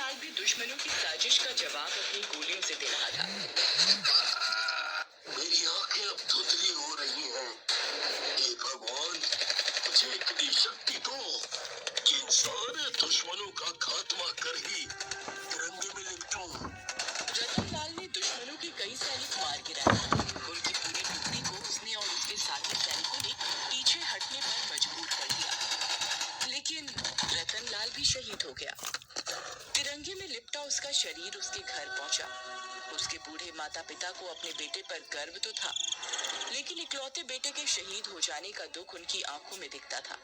लाल भी दुश्मनों की साजिश का जवाब अपनी गोलियों से दे रहा था। मेरी आंखें अब धुंधली हो रही हैं। हे भगवान, मुझे इतनी शक्ति दो कि इन सारे दुश्मनों का खात्मा कर ही तिरंगे में लिपटूं। रतन लाल ने दुश्मनों के कई सैनिक मार गिराए। उनकी पूरी टुकड़ी को उसने और उसके साथी सैनिकों ने पीछे हटने पर मजबूर कर दिया। लेकिन रतन लाल भी शहीद हो गया। तिरंगे में लिपटा उसका शरीर उसके घर पहुंचा। उसके बूढ़े माता पिता को अपने बेटे पर गर्व तो था, लेकिन इकलौते बेटे के शहीद हो जाने का दुख उनकी आंखों में दिखता था।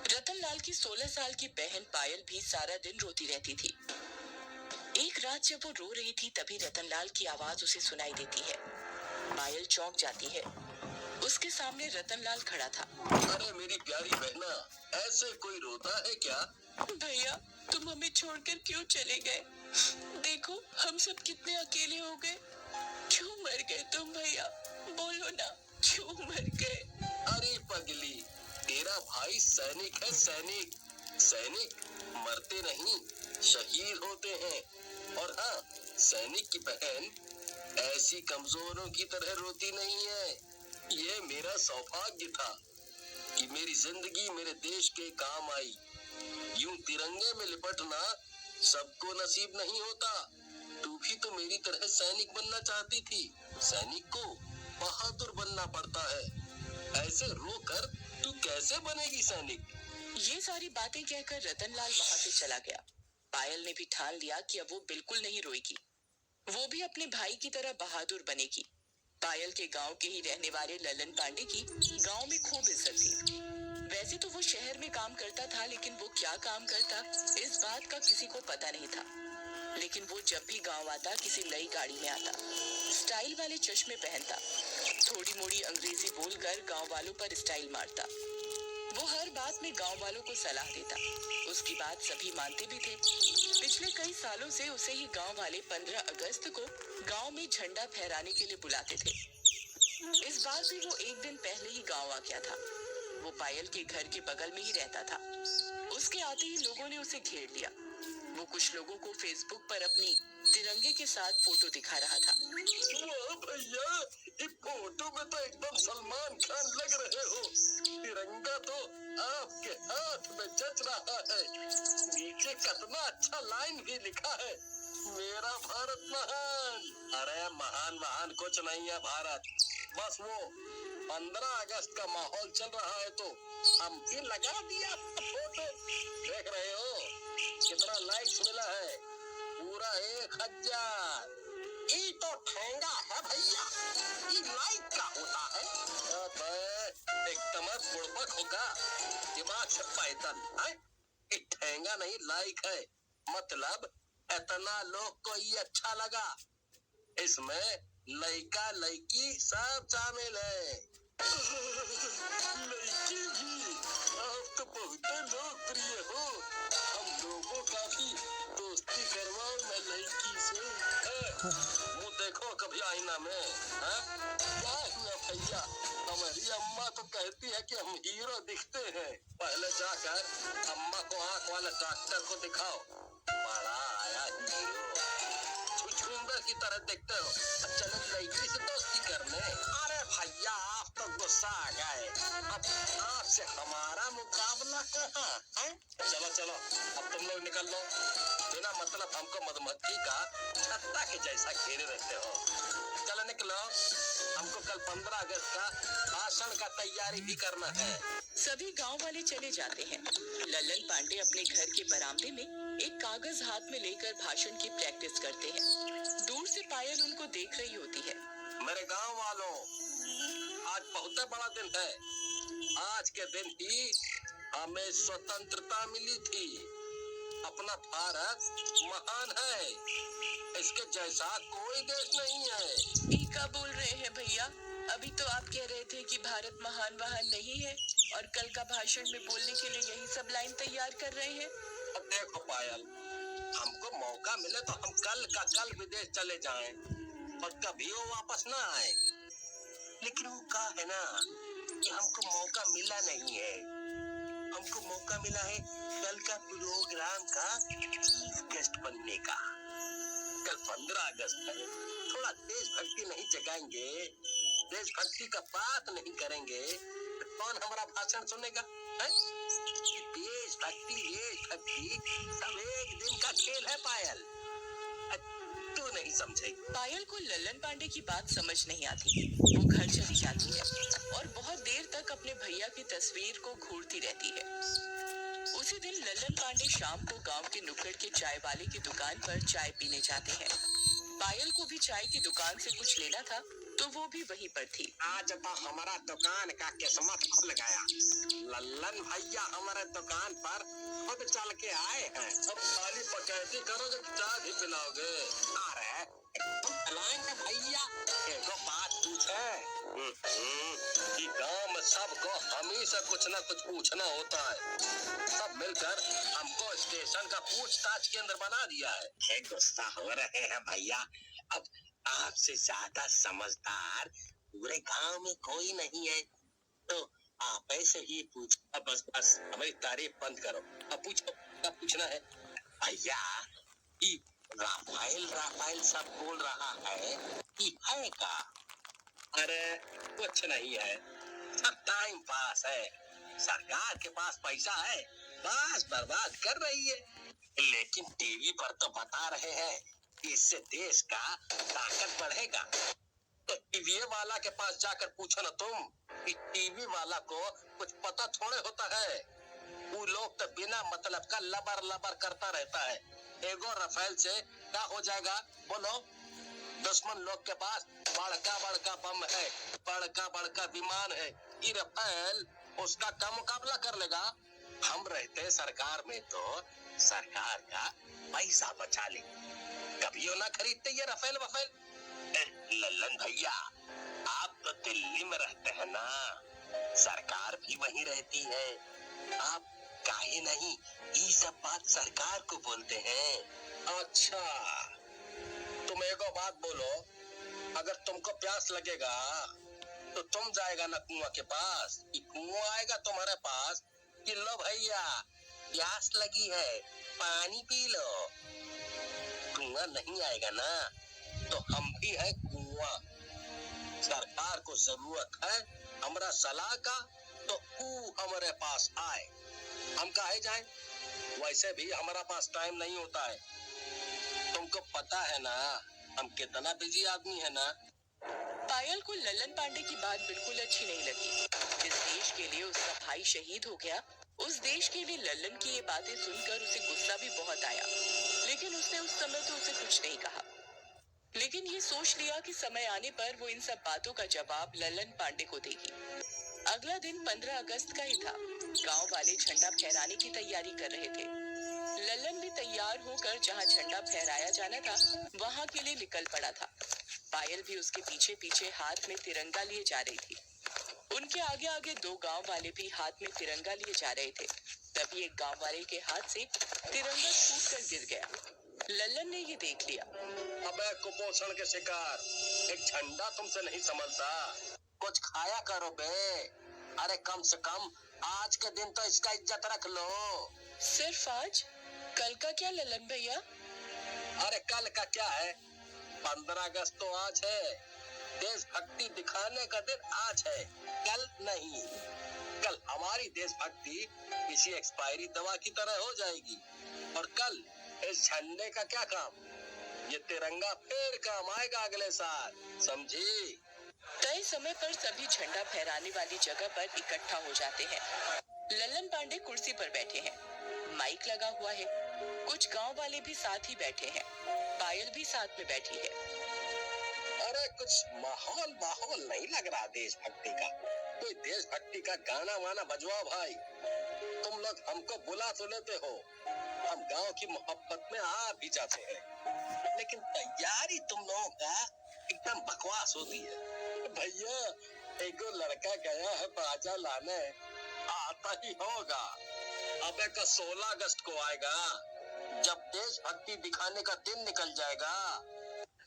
रतन लाल की 16 साल की बहन पायल भी सारा दिन रोती रहती थी। एक रात जब वो रो रही थी तभी रतन लाल की आवाज उसे सुनाई देती है। पायल चौंक जाती है। उसके सामने रतन लाल खड़ा था। अरे मेरी प्यारी बहना, ऐसे कोई रोता है क्या? भैया, तुम हमें छोड़कर क्यों चले गए? देखो हम सब कितने अकेले हो गए। क्यों मर गए तुम भैया? बोलो ना, क्यों मर गए? अरे पगली, तेरा भाई सैनिक है, सैनिक। सैनिक मरते नहीं, शहीद होते हैं। और हाँ, सैनिक की बहन ऐसी कमजोरों की तरह रोती नहीं है। ये मेरा सौभाग्य था कि मेरी जिंदगी मेरे देश के काम आई। यूं तिरंगे में लिपटना सबको नसीब नहीं होता। तू भी तो मेरी तरह सैनिक बनना चाहती थी। सैनिक को बहादुर बनना पड़ता है। ऐसे रोकर तू कैसे बनेगी सैनिक? ये सारी बातें कहकर रतन लाल वहाँ से चला गया। पायल ने भी ठान लिया कि अब वो बिल्कुल नहीं रोएगी। वो भी अपने भाई की तरह बहादुर बनेगी। पायल के गांव के ही रहने वाले ललन पांडे की गांव में खूब इज्जत थी। वैसे तो वो शहर में काम करता था, लेकिन वो क्या काम करता इस बात का किसी को पता नहीं था। लेकिन वो जब भी गांव आता किसी नई गाड़ी में आता, स्टाइल वाले चश्मे पहनता, थोड़ी मोड़ी अंग्रेजी बोलकर गांव वालों पर स्टाइल मारता। वो हर बात में गांव वालों को सलाह देता। उसकी बात सभी मानते भी थे। पिछले कई सालों से उसे ही गांव वाले 15 अगस्त को गांव में झंडा फहराने के लिए बुलाते थे। इस बार भी वो एक दिन पहले ही गांव आ गया था। वो पायल के घर के बगल में ही रहता था। उसके आते ही लोगों ने उसे घेर लिया। वो कुछ लोगों को फेसबुक पर अपनी तिरंगे के साथ फोटो दिखा रहा था। वाह भैया, इस फोटो में तो एकदम सलमान खान लग रहे हो। तिरंगा तो आपके हाथ में जच रहा है। नीचे कितना अच्छा लाइन भी लिखा है, मेरा भारत महान। अरे महान महान कुछ नहीं है भारत, बस वो 15 अगस्त का माहौल चल रहा है तो हम भी लगा दिया फोटो। देख रहे हो कितना लाइक्स मिला है? पूरा 1000। ये तो ठेंगा है भैया, ये लाइक का होता है। अबे एकदम बुड़बक होगा, दिमाग से पैदल है। ये ठेंगा नहीं लाइक है, मतलब इतना लोग को ये अच्छा लगा। इसमें लड़का लड़की सब शामिल है। लड़की भी, आप तो बहुत लोकप्रिय हो। हम लोगों का भी दोस्ती करवाओ ना लड़की से। मुँह देखो कभी आईना में, क्या हुआ भैया? हमारी अम्मा तो कहती है कि हम हीरो दिखते हैं। पहले जाकर अम्मा को आँख वाले डॉक्टर को दिखाओ। बड़ा आया हीरो, छुछुंदर की तरह दिखते हो। चलो लड़की से दोस्ती करने। अरे भैया आप तो गुस्सा आ गए, अब आपसे हमारा मुकाबला कहाँ है? चलो चलो अब तुम लोग निकल लो। बिना मतलब हमको मधुमक्खी का छत्ता के जैसा घेरे रहते हो। चलो निकलो, हमको कल 15 अगस्त का भाषण का तैयारी भी करना है। सभी गांव वाले चले जाते हैं। ललन पांडे अपने घर के बरामदे में एक कागज हाथ में लेकर भाषण की प्रैक्टिस करते हैं। दूर से पायल उनको देख रही होती है। मेरे गांव वालों, आज बहुत बड़ा दिन है। आज के दिन ही हमें स्वतंत्रता मिली थी। अपना भारत महान है, इसके जैसा कोई देश नहीं है। ये क्या बोल रहे हैं भैया? अभी तो आप कह रहे थे कि भारत महान नहीं है और कल का भाषण में बोलने के लिए यही सब लाइन तैयार कर रहे हैं। अब देखो पायल, हमको मौका मिले तो हम कल का कल विदेश चले जाएं और कभी वो वापस ना आए। लेकिन वो कहा है ना कि हमको मौका मिला नहीं है। हमको मौका मिला है कल का प्रोग्राम का गेस्ट बनने का। कल 15 अगस्त है, थोड़ा देशभक्ति नहीं जगाएंगे, देशभक्ति का बात नहीं करेंगे तो कौन हमारा भाषण सुनेगा? है? देशभक्ति सब एक दिन का खेल है पायल, तू नहीं समझे। पायल को लल्लन पांडे की बात समझ नहीं आती। वो घर चली जाती है और बहुत देर तक अपने भैया की तस्वीर को घूरती रहती है। उसी दिन लल्लन पांडे शाम को गांव के नुक्कड़ के चाय वाले की दुकान पर चाय पीने जाते हैं। पायल को भी चाय की दुकान से कुछ लेना था तो वो भी वहीं पर थी। आज तो हमारा दुकान का किस्मत खुल गया। लल्लन भैया हमारे दुकान पर खुद चल के आए हैं। अब खाली पकैती करोगे कि चाय भी पिलाओगे? अरे तुम पिलाएंगे भैया। एगो बात पूछे, कि गांव में सबको हम ही से कुछ न कुछ पूछना होता है। सब मिलकर हमको स्टेशन का पूछताछ केंद्र बना दिया है। गुस्सा हो रहे हैं भैया, अब आपसे ज्यादा समझदार पूरे गांव में कोई नहीं है, तो आप ऐसे ही पूछो। बस हमारी तारीफ बंद करो। अब पूछो, क्या पूछना है? भैया कि राफेल सब बोल रहा है कि है का? अरे कुछ नहीं है, सब टाइम पास है। सरकार के पास पैसा है, बस बर्बाद कर रही है। लेकिन टीवी पर तो बता रहे हैं कि इससे देश का ताकत बढ़ेगा। तो टीवी वाला के पास जाकर पूछो ना तुम कि टीवी वाला को कुछ पता थोड़े होता है। वो लोग तो बिना मतलब का लबर लबर करता रहता है। एगो राफेल से क्या हो जाएगा बोलो? दुश्मन लोग के पास बड़का बड़का बम है, बड़का बड़का विमान है। ये राफेल उसका का मुकाबला कर लेगा? हम रहते सरकार में तो सरकार का पैसा बचा ले, कभी ना खरीदते ये राफेल वफेल। लल्लन भैया आप तो दिल्ली में रहते हैं ना, सरकार भी वहीं रहती है। आप काहे नहीं ये सब बात सरकार को बोलते हैं? अच्छा तुम एगो बात बोलो, अगर तुमको प्यास लगेगा तो तुम जाएगा ना कुआं के पास, कि कुआं आएगा तुम्हारे पास कि लो भैया प्यास लगी है पानी पी लो? कुआं नहीं आएगा ना। तो हम भी है कुआं। सरकार को जरूरत है हमारा सलाह का तो वो हमारे पास आए, हम काहे जाए? वैसे भी हमारा पास टाइम नहीं होता है, तुमको पता है ना हम कितना बिजी आदमी है ना। पायल को लल्लन पांडे की बात बिल्कुल अच्छी नहीं लगी। जिस देश के लिए उसका भाई शहीद हो गया, उस देश के लिए लल्लन की ये बातें सुनकर उसे गुस्सा भी बहुत आया, लेकिन उसने उस समय तो उसे कुछ नहीं कहा। लेकिन ये सोच लिया कि समय आने पर वो इन सब बातों का जवाब लल्लन पांडे को देगी। अगला दिन 15 अगस्त का ही था। गांव वाले झंडा फहराने की तैयारी कर रहे थे। लल्लन भी तैयार होकर जहां झंडा फहराया जाना था वहां के लिए निकल पड़ा था। पायल भी उसके पीछे पीछे हाथ में तिरंगा लिए जा रही थी। उनके आगे आगे दो गांव वाले भी हाथ में तिरंगा लिए जा रहे थे। तभी एक गांव वाले के हाथ से तिरंगा छूटकर गिर गया। लल्लन ने ये देख लिया। अबे कुपोषण के शिकार, एक झंडा तुमसे नहीं संभलता, कुछ खाया करो बे। अरे कम से कम आज के दिन तो इसका इज्जत रख लो। सिर्फ आज? कल का क्या लल्लन भैया? अरे कल का क्या है, 15 अगस्त तो आज है। देशभक्ति दिखाने का दिन आज है, कल नहीं। कल हमारी देशभक्ति किसी एक्सपायरी दवा की तरह हो जाएगी। और कल इस झंडे का क्या काम? ये तिरंगा फिर काम आएगा अगले साल, समझी? तय समय पर सभी झंडा फहराने वाली जगह पर इकट्ठा हो जाते हैं। लल्लन पांडे कुर्सी पर बैठे हैं, माइक लगा हुआ है। कुछ गांव वाले भी साथ ही बैठे हैं। पायल भी साथ में बैठी है। अरे कुछ माहौल नहीं लग रहा देशभक्ति का। कोई देशभक्ति का गाना वाना बजवाओ भाई। तुम लोग हमको बुला तो लेते हो, हम गांव की मोहब्बत में आ भी जाते हैं, लेकिन तैयारी तुम लोगों का एकदम बकवास होती है। भैया एगो लड़का गया है बाजा लाने, आता ही होगा। अबे का 16 अगस्त को आएगा, जब देशभक्ति दिखाने का दिन निकल जाएगा।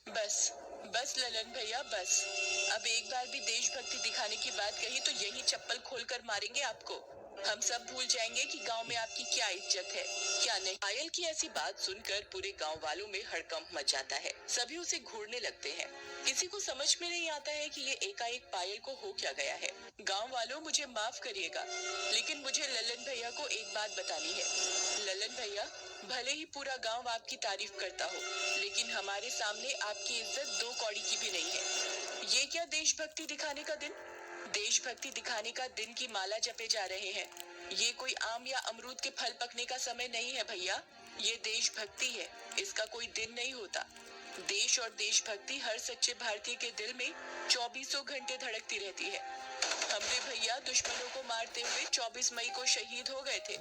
बस लल्लन भैया बस। अब एक बार भी देशभक्ति दिखाने की बात कही तो यही चप्पल खोलकर मारेंगे आपको। हम सब भूल जाएंगे कि गांव में आपकी क्या इज्जत है, क्या नहीं। पायल की ऐसी बात सुनकर पूरे गांव वालों में हड़कंप मच जाता है। सभी उसे घूरने लगते हैं। किसी को समझ में नहीं आता है कि ये एकाएक पायल को हो क्या गया है। गांव वालों, मुझे माफ करिएगा, लेकिन मुझे ललन भैया को एक बात बतानी है। ललन भैया, भले ही पूरा गांव आपकी तारीफ करता हो, लेकिन हमारे सामने आपकी इज्जत 2 कौड़ी की भी नहीं है। ये क्या देशभक्ति दिखाने का दिन? देशभक्ति दिखाने का दिन की माला जपे जा रहे हैं। ये कोई आम या अमरूद के फल पकने का समय नहीं है भैया। ये देशभक्ति है, इसका कोई दिन नहीं होता। देश और देशभक्ति हर सच्चे भारतीय के दिल में 24 घंटे धड़कती रहती है। हमने भैया दुश्मनों को मारते हुए 24 मई को शहीद हो गए थे।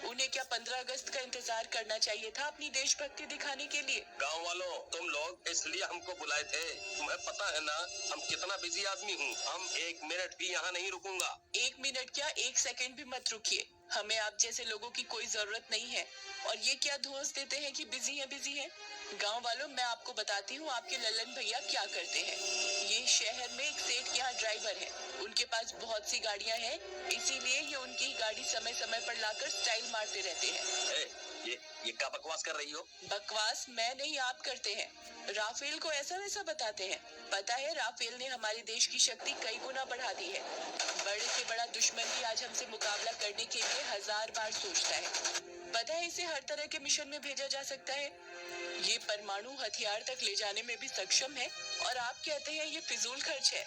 उन्हें क्या 15 अगस्त का इंतजार करना चाहिए था अपनी देशभक्ति दिखाने के लिए? गांव वालों, तुम लोग इसलिए हमको बुलाए थे। तुम्हें पता है ना हम कितना बिजी आदमी हूँ। हम 1 मिनट भी यहाँ नहीं रुकूंगा। 1 मिनट क्या, 1 सेकंड भी मत रुकिए। हमें आप जैसे लोगों की कोई जरूरत नहीं है। और ये क्या धोस देते हैं कि बिजी है। गांव वालों, मैं आपको बताती हूँ आपके ललन भैया क्या करते हैं। ये शहर में एक सेठ के यहाँ ड्राइवर है। उनके पास बहुत सी गाड़ियाँ हैं, इसीलिए ये उनकी गाड़ी समय समय पर लाकर स्टाइल मारते रहते हैं। ये क्या बकवास कर रही हो? बकवास मैं नहीं, आप करते हैं। राफेल को ऐसा वैसा बताते हैं। पता है, राफेल ने हमारे देश की शक्ति कई गुना बढ़ा दी है। बड़े से बड़ा दुश्मन भी आज हमसे मुकाबला करने के लिए 1000 बार सोचता है। पता है, इसे हर तरह के मिशन में भेजा जा सकता है। ये परमाणु हथियार तक ले जाने में भी सक्षम है। और आप कहते हैं ये फिजूल खर्च है।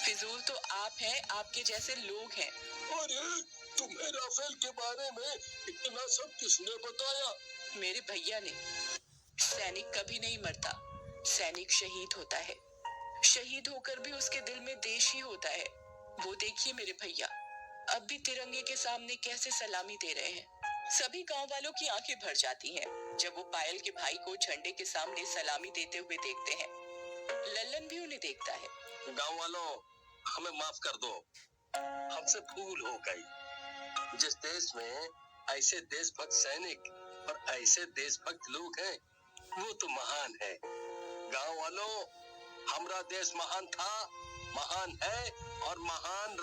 फिजूल तो आप हैं, आपके जैसे लोग हैं। अरे, तुम्हें राफेल के बारे में इतना सब किसने बताया? मेरे भैया ने। सैनिक कभी नहीं मरता, सैनिक शहीद होता है। शहीद होकर भी उसके दिल में देश ही होता है। वो देखिए मेरे भैया, अब भी तिरंगे के सामने कैसे सलामी दे रहे हैं। सभी गांव वालों की आंखें भर जाती हैं जब वो पायल के भाई को झंडे के सामने सलामी देते हुए देखते हैं। लल्लन भी उन्हें देखता है। गांव वालों, हमें माफ कर दो, हमसे भूल हो गई। जिस देश में ऐसे देशभक्त सैनिक और ऐसे देशभक्त लोग हैं, वो तो महान है। गांव वालों, हमारा देश महान था, महान है और महान